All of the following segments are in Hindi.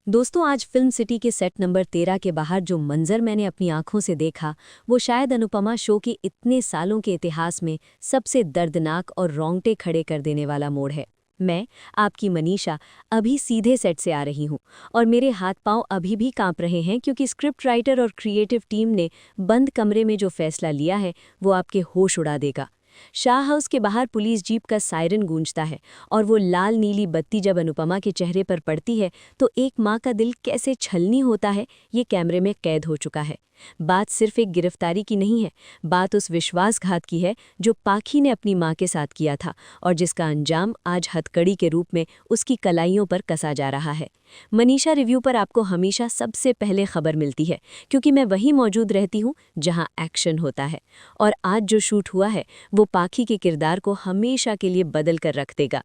दोस्तों, आज फिल्म सिटी के सेट नंबर 13 के बाहर जो मंजर मैंने अपनी आंखों से देखा, वो शायद अनुपमा शो के इतने सालों के इतिहास में सबसे दर्दनाक और रोंगटे खड़े कर देने वाला मोड़ है। मैं, आपकी मनीषा, अभी सीधे सेट से आ रही हूँ और मेरे हाथ पांव अभी भी कांप रहे हैं क्योंकि स्क्रिप्ट राइटर और क्रिएटिव टीम ने बंद कमरे में जो फैसला लिया है वो आपके होश उड़ा देगा। शाह हाउस के बाहर पुलिस जीप का सायरन गूंजता है और वो लाल नीली बत्ती जब अनुपमा के चेहरे पर पड़ती है तो एक माँ का दिल कैसे छलनी होता है ये कैमरे में कैद हो चुका है। बात सिर्फ एक गिरफ्तारी की नहीं है, बात उस विश्वासघात की है जो पाखी ने अपनी माँ के साथ किया था और जिसका अंजाम आज हथकड़ी के रूप में उसकी कलाइयों पर कसा जा रहा है। मनीषा रिव्यू पर आपको हमेशा सबसे पहले खबर मिलती है क्योंकि मैं वहीं मौजूद रहती हूँ जहाँ एक्शन होता है। और आज जो शूट हुआ है वो पाखी के किरदार को हमेशा के लिए बदल कर रख देगा।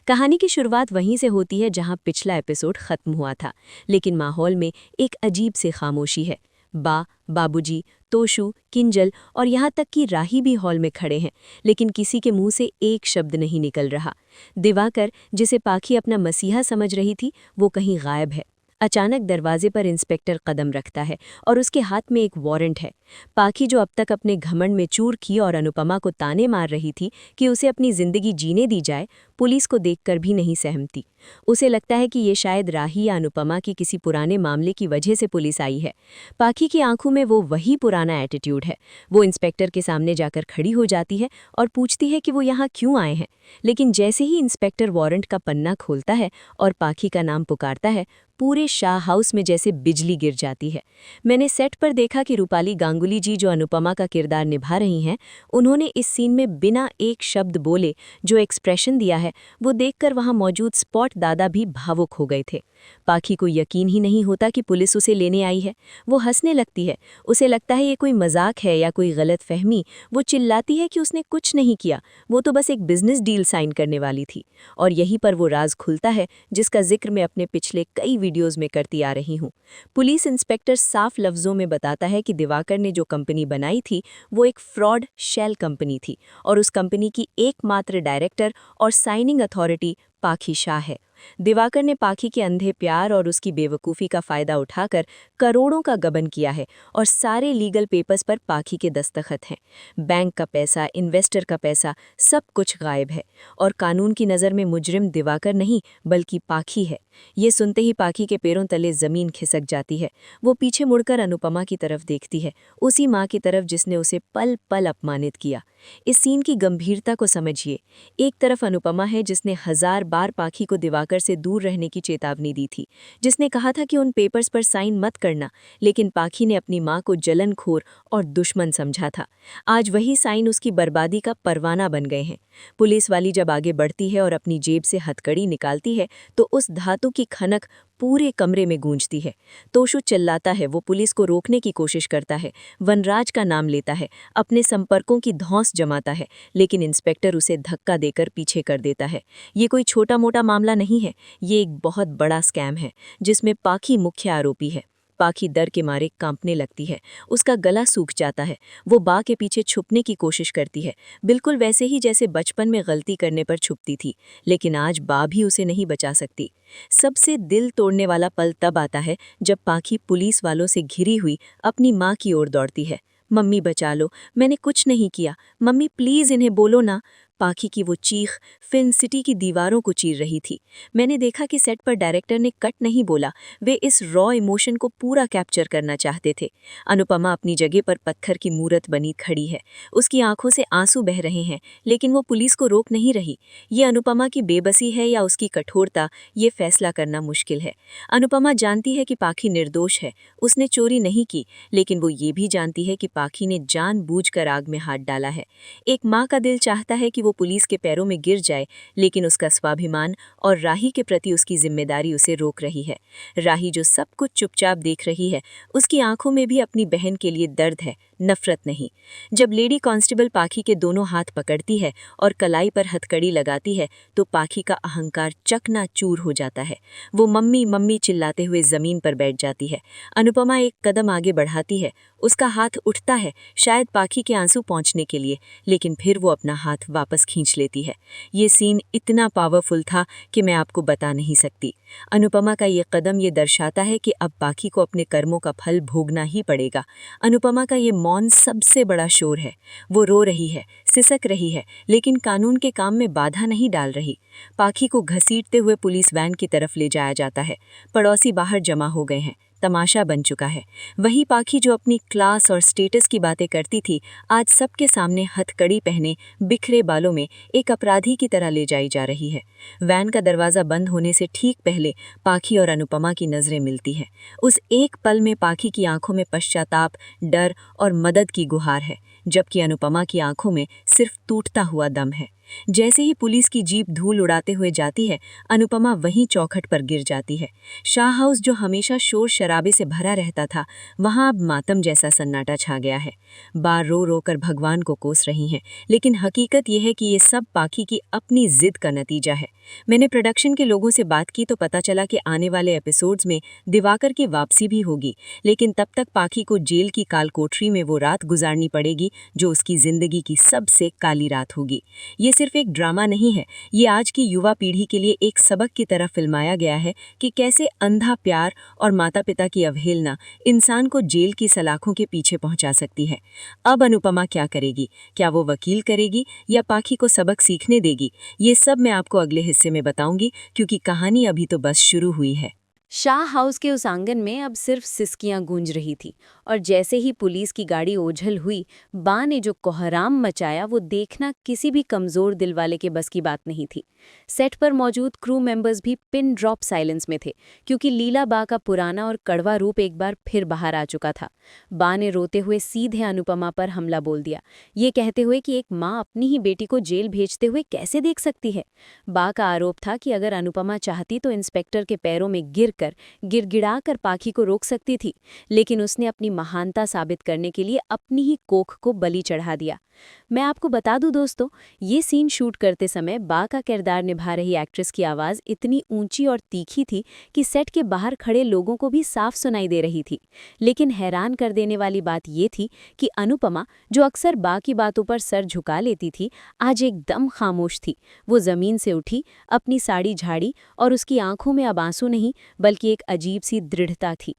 कहानी की शुरुआत वहीं से होती है जहां पिछला एपिसोड खत्म हुआ था, लेकिन माहौल में एक अजीब सी खामोशी है। बाबूजी, तोशु, किंजल और यहाँ तक कि राही भी हॉल में खड़े हैं, लेकिन किसी के मुंह से एक शब्द नहीं निकल रहा। दिवाकर, जिसे पाखी अपना मसीहा समझ रही थी, वो कहीं गायब है। अचानक दरवाजे पर इंस्पेक्टर कदम रखता है और उसके हाथ में एक वारंट है। पाखी, जो अब तक अपने घमंड में चूर की और अनुपमा को ताने मार रही थी कि उसे अपनी जिंदगी जीने दी जाए, पुलिस को देखकर भी नहीं सहमती। उसे लगता है कि ये शायद राही या अनुपमा की किसी पुराने मामले की वजह से पुलिस आई है। पाखी की आंखों में वो वही पुराना एटीट्यूड है। वो इंस्पेक्टर के सामने जाकर खड़ी हो जाती है और पूछती है कि वो यहाँ क्यों आए हैं। लेकिन जैसे ही इंस्पेक्टर वारंट का पन्ना खोलता है और पाखी का नाम पुकारता है, पूरे शाह हाउस में जैसे बिजली गिर जाती है। मैंने सेट पर देखा कि रूपाली गांगुली जी, जो अनुपमा का किरदार निभा रही हैं, उन्होंने इस सीन में बिना एक शब्द बोले जो एक्सप्रेशन दिया है, वो देखकर वहां मौजूद स्पॉट दादा भी भावुक हो गए थे। पाखी को यकीन ही नहीं होता कि पुलिस उसे लेने आई है। वो हंसने लगती है। उसे लगता है ये कोई मजाक है या कोई गलत फहमी। वो चिल्लाती है कि उसने कुछ नहीं किया, वो तो बस एक बिजनेस डील साइन करने वाली थी। और यहीं पर वो राज खुलता है जिसका जिक्र मैं अपने पिछले कई वीडियोज़ में करती आ रही हूँ। पुलिस इंस्पेक्टर साफ लफ्ज़ों में बताता है कि दिवाकर ने जो कंपनी बनाई थी वो एक फ्रॉड शेल कंपनी थी और उस कंपनी की एकमात्र डायरेक्टर और साइनिंग अथॉरिटी पाखी शाह है। दिवाकर ने पाखी के अंधे प्यार और उसकी बेवकूफ़ी का फ़ायदा उठाकर करोड़ों का गबन किया है और सारे लीगल पेपर्स पर पाखी के दस्तखत हैं। बैंक का पैसा, इन्वेस्टर का पैसा, सब कुछ गायब है और कानून की नज़र में मुजरिम दिवाकर नहीं बल्कि पाखी है। ये सुनते ही पाखी के पैरों तले ज़मीन खिसक जाती है। वो पीछे मुड़कर अनुपमा की तरफ देखती है, उसी माँ की तरफ जिसने उसे पल पल अपमानित किया। इस सीन की गंभीरता को समझिए। एक तरफ अनुपमा है जिसने 1000 बार पाखी को दिवाकर से दूर रहने की चेतावनी दी थी, जिसने कहा था कि उन पेपर्स पर साइन मत करना, लेकिन पाखी ने अपनी माँ को जलनखोर और दुश्मन समझा था। आज वही साइन उसकी बर्बादी का परवाना बन गए हैं। पुलिस वाली जब आगे बढ़ती है और अपनी जेब से हथकड़ी निकालती है तो उस धातु की खनक पूरे कमरे में गूंजती है। तोशु चिल्लाता है, वो पुलिस को रोकने की कोशिश करता है, वनराज का नाम लेता है, अपने संपर्कों की धौंस जमाता है, लेकिन इंस्पेक्टर उसे धक्का देकर पीछे कर देता है। ये कोई छोटा मोटा मामला नहीं है, ये एक बहुत बड़ा स्कैम है जिसमें पाखी मुख्य आरोपी है। पाखी डर के मारे कांपने लगती है, उसका गला सूख जाता है। वो बा के पीछे छुपने की कोशिश करती है, बिल्कुल वैसे ही जैसे बचपन में गलती करने पर छुपती थी, लेकिन आज बा भी उसे नहीं बचा सकती। सबसे दिल तोड़ने वाला पल तब आता है जब पाखी पुलिस वालों से घिरी हुई अपनी माँ की ओर दौड़ती है। मम्मी बचा लो, मैंने कुछ नहीं किया, मम्मी प्लीज़ इन्हें बोलो ना। पाखी की वो चीख फिल्म सिटी की दीवारों को चीर रही थी। मैंने देखा कि सेट पर डायरेक्टर ने कट नहीं बोला, वे इस रॉ इमोशन को पूरा कैप्चर करना चाहते थे। अनुपमा अपनी जगह पर पत्थर की मूरत बनी खड़ी है, उसकी आंखों से आंसू बह रहे हैं, लेकिन वो पुलिस को रोक नहीं रही। ये अनुपमा की बेबसी है या उसकी कठोरता, ये फैसला करना मुश्किल है। अनुपमा जानती है कि पाखी निर्दोष है, उसने चोरी नहीं की, लेकिन वो ये भी जानती है कि पाखी ने जानबूझकर आग में हाथ डाला है। एक माँ का दिल चाहता है कि वो पुलिस के पैरों में गिर जाए, लेकिन उसका स्वाभिमान और राही के प्रति उसकी जिम्मेदारी उसे रोक रही है। राही, जो सब कुछ चुपचाप देख रही है, उसकी आंखों में भी अपनी बहन के लिए दर्द है, नफरत नहीं। जब लेडी कांस्टेबल पाखी के दोनों हाथ पकड़ती है और कलाई पर हथकड़ी लगाती है तो पाखी का अहंकार चकनाचूर हो जाता है। वो मम्मी मम्मी चिल्लाते हुए जमीन पर बैठ जाती है। अनुपमा एक कदम आगे बढ़ाती है, उसका हाथ उठता है शायद पाखी के आंसू पहुंचने के लिए, लेकिन फिर वो अपना हाथ वापस खींच लेती है। ये सीन इतना पावरफुल था कि मैं आपको बता नहीं सकती। अनुपमा का ये कदम ये दर्शाता है कि अब पाखी को अपने कर्मों का फल भोगना ही पड़ेगा। अनुपमा का ये मौन सबसे बड़ा शोर है। वो रो रही है, सिसक रही है, लेकिन कानून के काम में बाधा नहीं डाल रही। पाखी को घसीटते हुए पुलिस वैन की तरफ ले जाया जाता है। पड़ोसी बाहर जमा हो गए हैं, तमाशा बन चुका है। वही पाखी जो अपनी क्लास और स्टेटस की बातें करती थी, आज सबके सामने हथकड़ी पहने बिखरे बालों में एक अपराधी की तरह ले जाई जा रही है। वैन का दरवाज़ा बंद होने से ठीक पहले पाखी और अनुपमा की नज़रें मिलती हैं। उस एक पल में पाखी की आंखों में पश्चाताप, डर और मदद की गुहार है, जबकि अनुपमा की आंखों में सिर्फ टूटता हुआ दम है। जैसे ही पुलिस की जीप धूल उड़ाते हुए जाती है, अनुपमा वहीं चौखट पर गिर जाती है। शाह हाउस जो हमेशा शोर शराबे से भरा रहता था, वहां अब मातम जैसा सन्नाटा छा गया है। बार रो रो कर भगवान को कोस रही हैं, लेकिन हकीकत यह है कि ये सब पाखी की अपनी जिद का नतीजा है। मैंने प्रोडक्शन के लोगों से बात की तो पता चला कि आने वाले एपिसोड्स में दिवाकर की वापसी भी होगी, लेकिन तब तक पाखी को जेल की कालकोठरी में वो रात गुजारनी पड़ेगी जो उसकी जिंदगी की सबसे काली रात होगी। ये सिर्फ एक ड्रामा नहीं है, ये आज की युवा पीढ़ी के लिए एक सबक की तरह फिल्माया गया है कि कैसे अंधा प्यार और माता पिता की अवहेलना इंसान को जेल की सलाखों के पीछे पहुंचा सकती है। अब अनुपमा क्या करेगी? क्या वो वकील करेगी या पाखी को सबक सीखने देगी? ये सब मैं आपको अगले हिस्से में बताऊंगी, क्योंकि कहानी अभी तो बस शुरू हुई है। शाह हाउस के उस आंगन में अब सिर्फ सिसकियां गूंज रही थी और जैसे ही पुलिस की गाड़ी ओझल हुई, बा ने जो कोहराम मचाया वो देखना किसी भी कमजोर दिल वाले के बस की बात नहीं थी। सेट पर मौजूद क्रू मेंबर्स भी पिन ड्रॉप साइलेंस में थे, क्योंकि लीला बा का पुराना और कड़वा रूप एक बार फिर बाहर आ चुका था। बा ने रोते हुए सीधे अनुपमा पर हमला बोल दिया, ये कहते हुए कि एक माँ अपनी ही बेटी को जेल भेजते हुए कैसे देख सकती है। बा का आरोप था कि अगर अनुपमा चाहती तो इंस्पेक्टर के पैरों में गिड़गिड़ाकर पाखी को रोक सकती थी, लेकिन उसने अपनी महानता साबित करने के लिए अपनी ही कोख को बलि चढ़ा दिया। मैं आपको बता दूं दोस्तों, ये सीन शूट करते समय बा का किरदार निभा रही एक्ट्रेस की आवाज़ इतनी ऊंची और तीखी थी कि सेट के बाहर खड़े लोगों को भी साफ सुनाई दे रही थी। लेकिन हैरान कर देने वाली बात ये थी कि अनुपमा, जो अक्सर बा की बातों पर सर झुका लेती थी, आज एकदम खामोश थी। वो ज़मीन से उठी, अपनी साड़ी झाड़ी और उसकी आंखों में अब आंसू नहीं बल्कि एक अजीब सी दृढ़ता थी।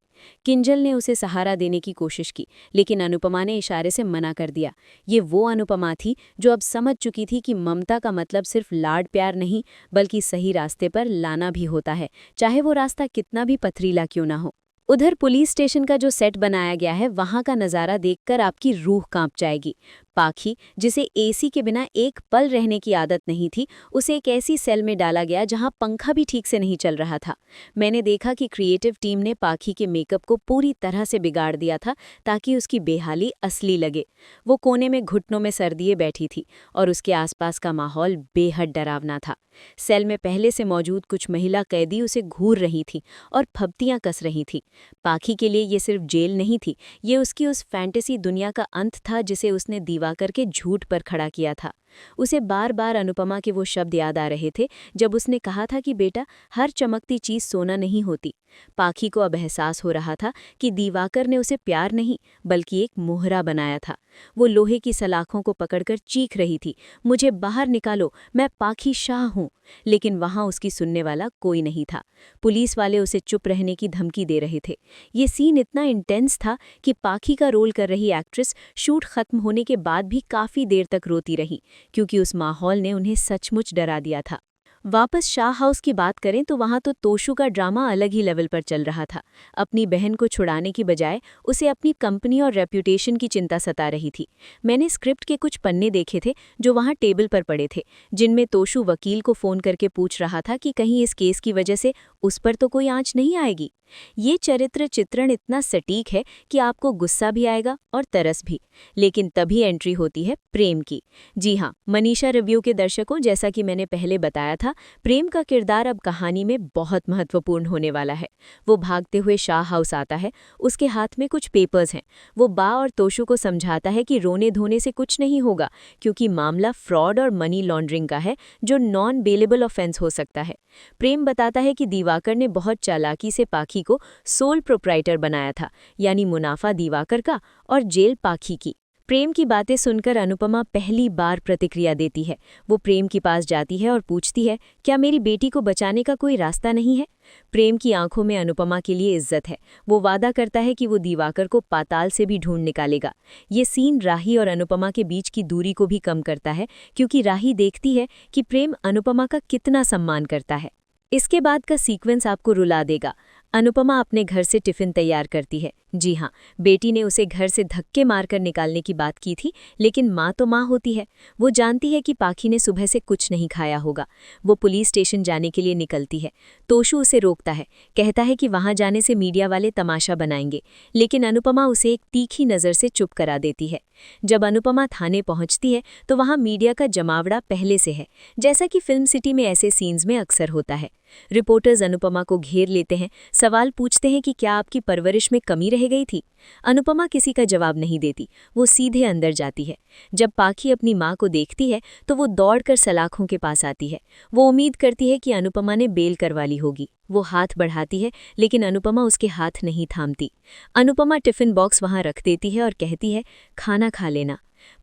किंजल ने उसे सहारा देने की कोशिश की, लेकिन अनुपमा ने इशारे से मना कर दिया। ये वो अनुपमा थी जो अब समझ चुकी थी कि ममता का मतलब सिर्फ लाड प्यार नहीं बल्कि सही रास्ते पर लाना भी होता है, चाहे वो रास्ता कितना भी पथरीला क्यों ना हो। उधर पुलिस स्टेशन का जो सेट बनाया गया है, वहां का नज़ारा देखकर आपकी रूह कांप जाएगी। पाखी, जिसे एसी के बिना एक पल रहने की आदत नहीं थी, उसे एक ऐसी सेल में डाला गया जहां पंखा भी ठीक से नहीं चल रहा था। मैंने देखा कि क्रिएटिव टीम ने पाखी के मेकअप को पूरी तरह से बिगाड़ दिया था ताकि उसकी बेहाली असली लगे। वो कोने में घुटनों में सर दिए बैठी थी और उसके आसपास का माहौल बेहद डरावना था। सेल में पहले से मौजूद कुछ महिला कैदी उसे घूर रही थी और फब्तियां कस रही थी। पाखी के लिए ये सिर्फ जेल नहीं थी, ये उसकी उस फैंटेसी दुनिया का अंत था जिसे उसने दिवाकर के झूठ पर खड़ा किया था। उसे बार बार अनुपमा के वो शब्द याद आ रहे थे जब उसने कहा था कि बेटा, हर चमकती चीज सोना नहीं होती। पाखी को अब एहसास हो रहा था कि दिवाकर ने उसे प्यार नहीं बल्कि एक मोहरा बनाया था। वो लोहे की सलाखों को पकड़कर चीख रही थी, मुझे बाहर निकालो, मैं पाखी शाह हूँ। लेकिन वहां उसकी सुनने वाला कोई नहीं था। पुलिस वाले उसे चुप रहने की धमकी दे रहे थे। ये सीन इतना इंटेंस था कि पाखी का रोल कर रही एक्ट्रेस शूट खत्म होने के बाद भी काफी देर तक रोती रही, क्योंकि उस माहौल ने उन्हें सचमुच डरा दिया था। वापस शाह हाउस की बात करें तो वहां तो तोशु का ड्रामा अलग ही लेवल पर चल रहा था। अपनी बहन को छुड़ाने की बजाय उसे अपनी कंपनी और रेप्यूटेशन की चिंता सता रही थी। मैंने स्क्रिप्ट के कुछ पन्ने देखे थे जो वहां टेबल पर पड़े थे, जिनमें तोशु वकील को फोन करके पूछ रहा था कि कहीं इस केस की वजह से उस पर तो कोई आंच नहीं आएगी। ये चरित्र चित्रण इतना सटीक है कि आपको गुस्सा भी आएगा और तरस भी। लेकिन तभी एंट्री होती है प्रेम की। जी हाँ, मनीषा रिव्यू के दर्शकों, जैसा कि मैंने पहले बताया था, प्रेम का किरदार अब कहानी में बहुत महत्वपूर्ण होने वाला है। वो भागते हुए शाह हाउस आता है, उसके हाथ में कुछ पेपर्स हैं। वो बा और तोशु को समझाता है कि रोने धोने से कुछ नहीं होगा, क्योंकि मामला फ्रॉड और मनी लॉन्ड्रिंग का है, जो नॉन बेलेबल ऑफेंस हो सकता है। प्रेम बताता है कि दिवाकर ने बहुत चालाकी से पाखी को सोल प्रोप्राइटर बनाया था, यानी मुनाफा दिवाकर का और जेल पाखी की। प्रेम की बातें सुनकर अनुपमा पहली बार प्रतिक्रिया देती है। वो प्रेम के पास जाती है और पूछती है, क्या मेरी बेटी को बचाने का कोई रास्ता नहीं है? प्रेम की आंखों में अनुपमा के लिए इज्जत है। वो वादा करता है कि वो दिवाकर को पाताल से भी ढूंढ निकालेगा। ये सीन राही और अनुपमा के बीच की दूरी को भी कम करता है, क्योंकि राही देखती है कि प्रेम अनुपमा का कितना सम्मान करता है। इसके बाद का सीक्वेंस आपको रुला देगा। अनुपमा अपने घर से टिफिन तैयार करती है। जी हाँ, बेटी ने उसे घर से धक्के मारकर निकालने की बात की थी, लेकिन माँ तो माँ होती है। वो जानती है कि पाखी ने सुबह से कुछ नहीं खाया होगा। वो पुलिस स्टेशन जाने के लिए निकलती है। तोशु उसे रोकता है, कहता है कि वहाँ जाने से मीडिया वाले तमाशा बनाएंगे, लेकिन अनुपमा उसे एक तीखी नज़र से चुप करा देती है। जब अनुपमा थाने पहुँचती है तो वहाँ मीडिया का जमावड़ा पहले से है, जैसा कि फिल्म सिटी में ऐसे सीन्स में अक्सर होता है। रिपोर्टर्स अनुपमा को घेर लेते हैं, सवाल पूछते हैं कि क्या आपकी परवरिश में कमी रह गई थी। अनुपमा किसी का जवाब नहीं देती, वो सीधे अंदर जाती है। जब पाखी अपनी माँ को देखती है तो वो दौड़कर सलाखों के पास आती है। वो उम्मीद करती है कि अनुपमा ने बेल करवा ली होगी। वो हाथ बढ़ाती है, लेकिन अनुपमा उसके हाथ नहीं थामती। अनुपमा टिफिन बॉक्स वहाँ रख देती है और कहती है, खाना खा लेना।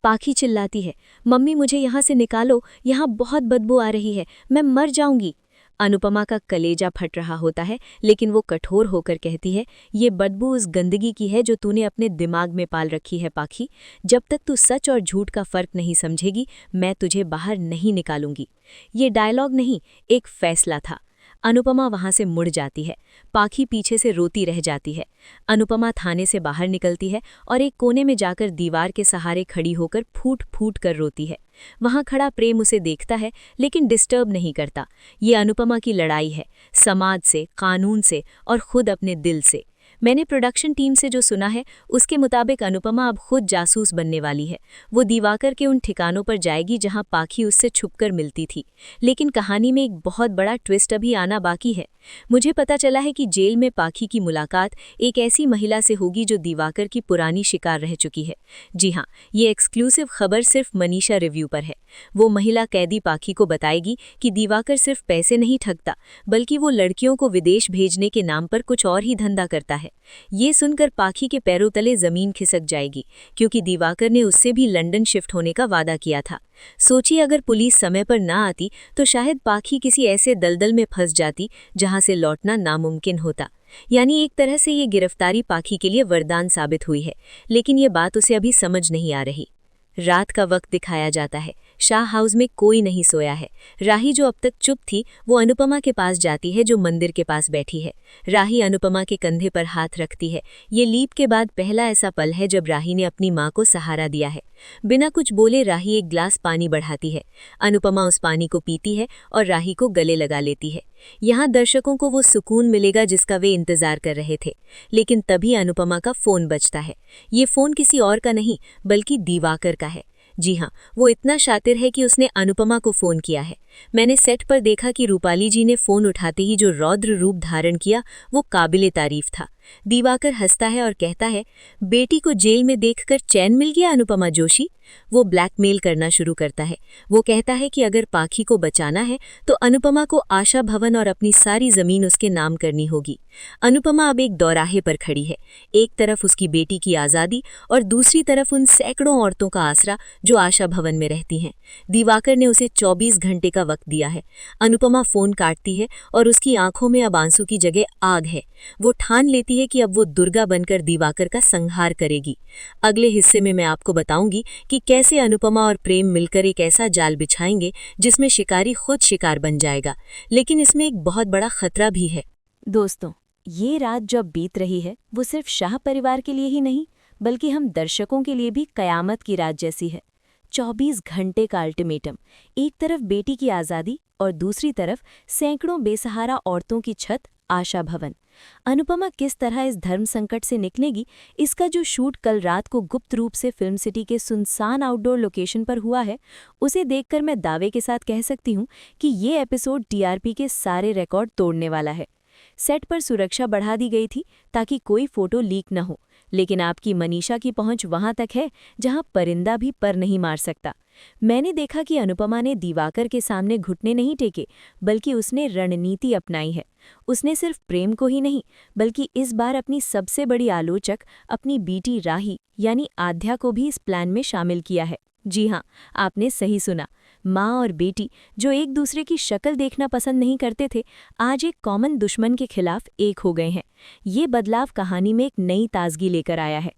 पाखी चिल्लाती है, मम्मी मुझे यहाँ से निकालो, यहाँ बहुत बदबू आ रही है, मैं मर जाऊंगी। अनुपमा का कलेजा फट रहा होता है, लेकिन वो कठोर होकर कहती है, ये बदबू उस गंदगी की है जो तूने अपने दिमाग में पाल रखी है पाखी। जब तक तू सच और झूठ का फर्क नहीं समझेगी, मैं तुझे बाहर नहीं निकालूंगी। ये डायलॉग नहीं, एक फैसला था। अनुपमा वहां से मुड़ जाती है। पाखी पीछे से रोती रह जाती है। अनुपमा थाने से बाहर निकलती है और एक कोने में जाकर दीवार के सहारे खड़ी होकर फूट फूट कर रोती है। वहां खड़ा प्रेम उसे देखता है, लेकिन डिस्टर्ब नहीं करता। ये अनुपमा की लड़ाई है, समाज से, कानून से और खुद अपने दिल से। मैंने प्रोडक्शन टीम से जो सुना है, उसके मुताबिक अनुपमा अब खुद जासूस बनने वाली है। वो दिवाकर के उन ठिकानों पर जाएगी जहां पाखी उससे छुपकर मिलती थी। लेकिन कहानी में एक बहुत बड़ा ट्विस्ट अभी आना बाकी है। मुझे पता चला है कि जेल में पाखी की मुलाकात एक ऐसी महिला से होगी जो दिवाकर की पुरानी शिकार रह चुकी है। जी हाँ, ये एक्सक्लूसिव खबर सिर्फ मनीषा रिव्यू पर है। वो महिला कैदी पाखी को बताएगी कि दिवाकर सिर्फ पैसे नहीं ठगता, बल्कि वो लड़कियों को विदेश भेजने के नाम पर कुछ और ही धंधा करता है। ये सुनकर पाखी के पैरों तले जमीन खिसक जाएगी, क्योंकि दिवाकर ने उससे भी लंदन शिफ्ट होने का वादा किया था। सोचिए, अगर पुलिस समय पर ना आती तो शायद पाखी किसी ऐसे दलदल में फंस जाती जहां से लौटना नामुमकिन होता। यानी एक तरह से ये गिरफ्तारी पाखी के लिए वरदान साबित हुई है, लेकिन ये बात उसे अभी समझ नहीं आ रही। रात का वक्त दिखाया जाता है। शाह हाउस में कोई नहीं सोया है। राही, जो अब तक चुप थी, वो अनुपमा के पास जाती है, जो मंदिर के पास बैठी है। राही अनुपमा के कंधे पर हाथ रखती है। ये लीप के बाद पहला ऐसा पल है जब राही ने अपनी माँ को सहारा दिया है। बिना कुछ बोले राही एक ग्लास पानी बढ़ाती है। अनुपमा उस पानी को पीती है और राही को गले लगा लेती है। यहाँ दर्शकों को वो सुकून मिलेगा जिसका वे इंतजार कर रहे थे। लेकिन तभी अनुपमा का फोन बजता है। ये फोन किसी और का नहीं, बल्कि दिवाकर का है। जी हाँ, वो इतना शातिर है कि उसने अनुपमा को फोन किया है। मैंने सेट पर देखा कि रूपाली जी ने फोन उठाते ही जो रौद्र रूप धारण किया, वो काबिले तारीफ था। दिवाकर हंसता है और कहता है, बेटी को जेल में देखकर चैन मिल गया अनुपमा जोशी। वो ब्लैकमेल करना शुरू करता है। वो कहता है कि अगर पाखी को बचाना है तो अनुपमा को आशा भवन और अपनी सारी जमीन उसके नाम करनी होगी। अनुपमा अब एक दौराहे पर खड़ी है। एक तरफ उसकी बेटी की आज़ादी और दूसरी तरफ उन सैकड़ों औरतों का आसरा जो आशा भवन में रहती हैं। दिवाकर ने उसे 24 घंटे का वक्त दिया है। अनुपमा फोन काटती है और उसकी आंखों में अब आंसू की जगह आग है। वो ठान लेती है कि अब वो दुर्गा बनकर दिवाकर का संहार करेगी। अगले हिस्से में मैं आपको बताऊंगी कि कैसे अनुपमा और प्रेम मिलकर एक ऐसा जाल बिछाएंगे जिसमें शिकारी खुद शिकार बन जाएगा। लेकिन इसमें एक बहुत बड़ा खतरा भी है। दोस्तों, ये रात जब बीत रही है, वो सिर्फ शाह परिवार के लिए ही नहीं, बल्कि हम दर्शकों के लिए भी कयामत की रात जैसी है। 24 घंटे का अल्टीमेटम। एक तरफ बेटी की आज़ादी और दूसरी तरफ सैकड़ों बेसहारा औरतों की छत आशा भवन। अनुपमा किस तरह इस धर्म संकट से निकलेगी, इसका जो शूट कल रात को गुप्त रूप से फिल्म सिटी के सुनसान आउटडोर लोकेशन पर हुआ है, उसे देखकर मैं दावे के साथ कह सकती हूँ कि ये एपिसोड टीआरपी के सारे रिकॉर्ड तोड़ने वाला है। सेट पर सुरक्षा बढ़ा दी गई थी ताकि कोई फोटो लीक न हो, लेकिन आपकी मनीषा की पहुंच वहां तक है जहां परिंदा भी पर नहीं मार सकता। मैंने देखा कि अनुपमा ने दिवाकर के सामने घुटने नहीं टेके, बल्कि उसने रणनीति अपनाई है। उसने सिर्फ प्रेम को ही नहीं, बल्कि इस बार अपनी सबसे बड़ी आलोचक अपनी बेटी राही यानी आध्या को भी इस प्लान में शामिल किया है। जी हाँ, आपने सही सुना। माँ और बेटी जो एक दूसरे की शक्ल देखना पसंद नहीं करते थे, आज एक कॉमन दुश्मन के खिलाफ एक हो गए हैं। ये बदलाव कहानी में एक नई ताजगी लेकर आया है।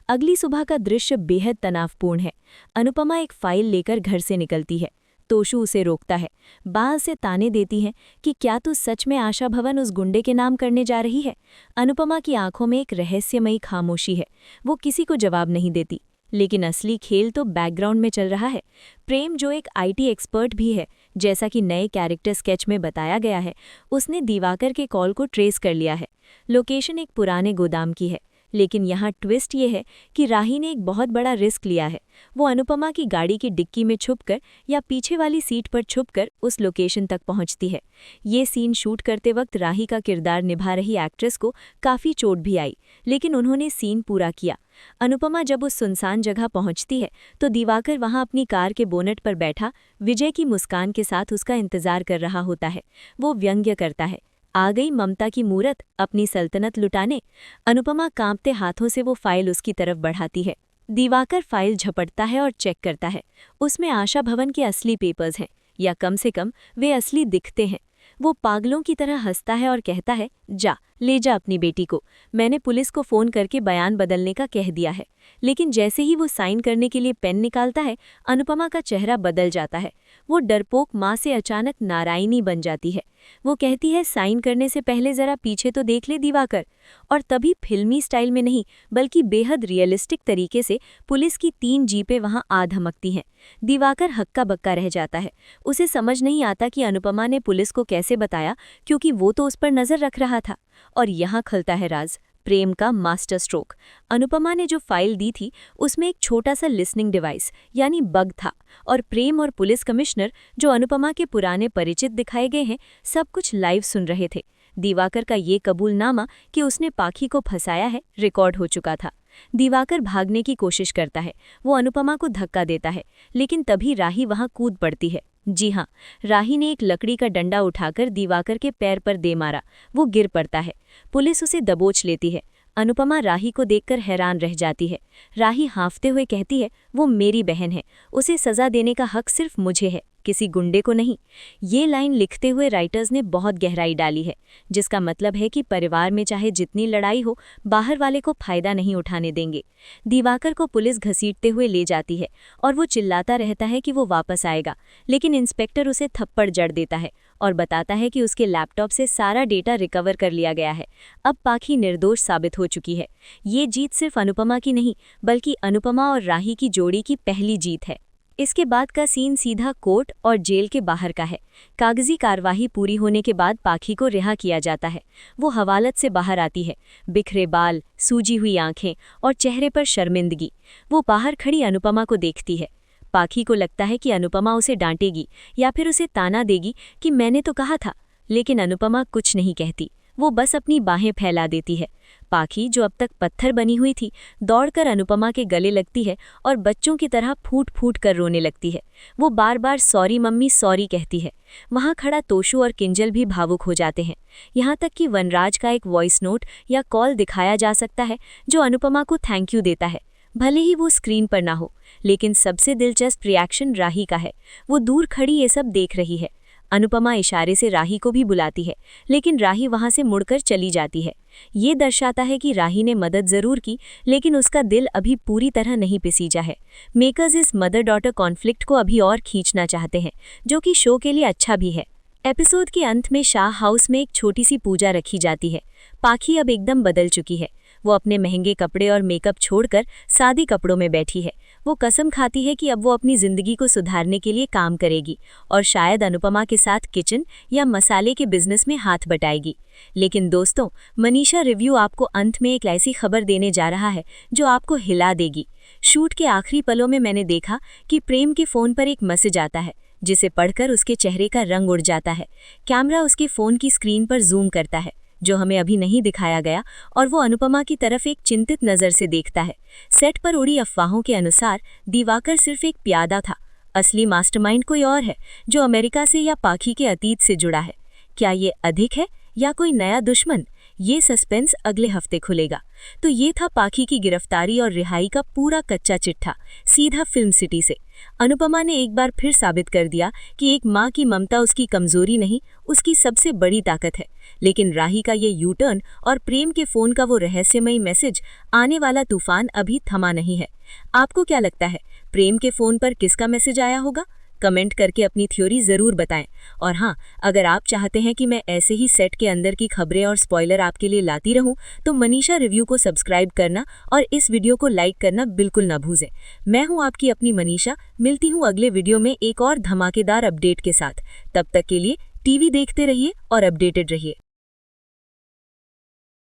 अगली सुबह का दृश्य बेहद तनावपूर्ण है। अनुपमा एक फाइल लेकर घर से निकलती है। तोशु उसे रोकता है, बाल से ताने देती है कि क्या तू सच में आशा भवन उस गुंडे के नाम करने जा रही है। अनुपमा की आंखों में एक रहस्यमयी खामोशी है। वो किसी को जवाब नहीं देती, लेकिन असली खेल तो बैकग्राउंड में चल रहा है। प्रेम, जो एक आईटी एक्सपर्ट भी है, जैसा कि नए कैरेक्टर स्केच में बताया गया है, उसने दिवाकर के कॉल को ट्रेस कर लिया है। लोकेशन एक पुराने गोदाम की है, लेकिन यहाँ ट्विस्ट ये है कि राही ने एक बहुत बड़ा रिस्क लिया है। वो अनुपमा की गाड़ी की डिक्की में छुपकर या पीछे वाली सीट पर छुपकर उस लोकेशन तक पहुंचती है। ये सीन शूट करते वक्त राही का किरदार निभा रही एक्ट्रेस को काफ़ी चोट भी आई, लेकिन उन्होंने सीन पूरा किया। अनुपमा जब उस सुनसान जगह पहुंचती है तो दिवाकर वहां अपनी कार के बोनट पर बैठा विजय की मुस्कान के साथ उसका इंतजार कर रहा होता है। वो व्यंग्य करता है, आ गई ममता की मूरत अपनी सल्तनत लुटाने। अनुपमा कांपते हाथों से वो फाइल उसकी तरफ बढ़ाती है। दिवाकर फाइल झपटता है और चेक करता है। उसमें आशा भवन के असली पेपर्स हैं, या कम से कम वे असली दिखते हैं। वो पागलों की तरह हंसता है और कहता है, जा ले जा अपनी बेटी को, मैंने पुलिस को फ़ोन करके बयान बदलने का कह दिया है। लेकिन जैसे ही वो साइन करने के लिए पेन निकालता है, अनुपमा का चेहरा बदल जाता है। वो डरपोक माँ से अचानक नारायणी बन जाती है। वो कहती है, साइन करने से पहले ज़रा पीछे तो देख ले दिवाकर। और तभी फिल्मी स्टाइल में नहीं, बल्कि बेहद रियलिस्टिक तरीके से पुलिस की 3 जीपें वहां आ धमकती हैं। दिवाकर हक्का बक्का रह जाता है। उसे समझ नहीं आता कि अनुपमा ने पुलिस को कैसे बताया, क्योंकि वो तो उस पर नज़र रख रहा था। और यहाँ खलता है राज, प्रेम का मास्टर स्ट्रोक। अनुपमा ने जो फाइल दी थी उसमें एक छोटा सा लिसनिंग डिवाइस यानी बग था, और प्रेम और पुलिस कमिश्नर, जो अनुपमा के पुराने परिचित दिखाए गए हैं, सब कुछ लाइव सुन रहे थे। दिवाकर का ये कबूलनामा कि उसने पाखी को फंसाया है रिकॉर्ड हो चुका था। दिवाकर भागने की कोशिश करता है, वो अनुपमा को धक्का देता है, लेकिन तभी राही वहां कूद पड़ती है। जी हाँ, राही ने एक लकड़ी का डंडा उठाकर दिवाकर के पैर पर दे मारा। वो गिर पड़ता है। पुलिस उसे दबोच लेती है। अनुपमा राही को देखकर हैरान रह जाती है। राही हाँफते हुए कहती है, वो मेरी बहन है, उसे सज़ा देने का हक सिर्फ मुझे है, किसी गुंडे को नहीं। ये लाइन लिखते हुए राइटर्स ने बहुत गहराई डाली है, जिसका मतलब है कि परिवार में चाहे जितनी लड़ाई हो, बाहर वाले को फायदा नहीं उठाने देंगे। दिवाकर को पुलिस घसीटते हुए ले जाती है और वो चिल्लाता रहता है कि वो वापस आएगा, लेकिन इंस्पेक्टर उसे थप्पड़ जड़ देता है और बताता है कि उसके लैपटॉप से सारा डेटा रिकवर कर लिया गया है। अब पाखी निर्दोष साबित हो चुकी है। ये जीत सिर्फ अनुपमा की नहीं, बल्कि अनुपमा और राही की जोड़ी की पहली जीत है। इसके बाद का सीन सीधा कोर्ट और जेल के बाहर का है। कागजी कार्यवाही पूरी होने के बाद पाखी को रिहा किया जाता है। वो हवालत से बाहर आती है, बिखरे बाल, सूजी हुई आंखें और चेहरे पर शर्मिंदगी। वो बाहर खड़ी अनुपमा को देखती है। पाखी को लगता है कि अनुपमा उसे डांटेगी या फिर उसे ताना देगी कि मैंने तो कहा था, लेकिन अनुपमा कुछ नहीं कहती। वो बस अपनी बाहें फैला देती है। पाखी, जो अब तक पत्थर बनी हुई थी, दौड़कर अनुपमा के गले लगती है और बच्चों की तरह फूट फूट कर रोने लगती है। वो बार बार सॉरी मम्मी सॉरी कहती है। वहाँ खड़ा तोशु और किंजल भी भावुक हो जाते हैं। यहाँ तक कि वनराज का एक वॉइस नोट या कॉल दिखाया जा सकता है जो अनुपमा को थैंक यू देता है, भले ही वो स्क्रीन पर ना हो। लेकिन सबसे दिलचस्प रिएक्शन राही का है। वो दूर खड़ी ये सब देख रही है। अनुपमा इशारे से राही को भी बुलाती है, लेकिन राही वहां से मुड़कर चली जाती है। ये दर्शाता है कि राही ने मदद जरूर की, लेकिन उसका दिल अभी पूरी तरह नहीं पिसीजा है। मेकर्स इस मदर डॉटर कॉन्फ्लिक्ट को अभी और खींचना चाहते हैं, जो कि शो के लिए अच्छा भी है। एपिसोड के अंत में शाह हाउस में एक छोटी सी पूजा रखी जाती है। पाखी अब एकदम बदल चुकी है। वो अपने महंगे कपड़े और मेकअप छोड़कर सादी कपड़ों में बैठी है। वो कसम खाती है कि अब वो अपनी जिंदगी को सुधारने के लिए काम करेगी और शायद अनुपमा के साथ किचन या मसाले के बिजनेस में हाथ बटाएगी। लेकिन दोस्तों, मनीषा रिव्यू आपको अंत में एक ऐसी खबर देने जा रहा है जो आपको हिला देगी। शूट के आखिरी पलों में मैंने देखा कि प्रेम के फोन पर एक मैसेज आता है जिसे पढ़कर उसके चेहरे का रंग उड़ जाता है। कैमरा उसके फोन की स्क्रीन पर जूम करता है, जो हमें अभी नहीं दिखाया गया, और वो अनुपमा की तरफ एक चिंतित नज़र से देखता है। सेट पर उड़ी अफवाहों के अनुसार दिवाकर सिर्फ एक प्यादा था। असली मास्टरमाइंड कोई और है, जो अमेरिका से या पाखी के अतीत से जुड़ा है। क्या ये अधिक है या कोई नया दुश्मन? ये सस्पेंस अगले हफ्ते खुलेगा। तो ये था पाखी की गिरफ्तारी और रिहाई का पूरा कच्चा चिट्ठा, सीधा फिल्म सिटी से। अनुपमा ने एक बार फिर साबित कर दिया कि एक माँ की ममता उसकी कमजोरी नहीं, उसकी सबसे बड़ी ताकत है। लेकिन राही का ये यू टर्न और प्रेम के फोन का वो रहस्यमयी मैसेज, आने वाला तूफान अभी थमा नहीं है। आपको क्या लगता है, प्रेम के फोन पर किसका मैसेज आया होगा? कमेंट करके अपनी थ्योरी ज़रूर बताएं। और हाँ, अगर आप चाहते हैं कि मैं ऐसे ही सेट के अंदर की खबरें और स्पॉइलर आपके लिए लाती रहूं, तो मनीषा रिव्यू को सब्सक्राइब करना और इस वीडियो को लाइक करना बिल्कुल ना भूलें। मैं हूं आपकी अपनी मनीषा, मिलती हूं अगले वीडियो में एक और धमाकेदार अपडेट के साथ। तब तक के लिए टीवी देखते रहिए और अपडेटेड रहिए।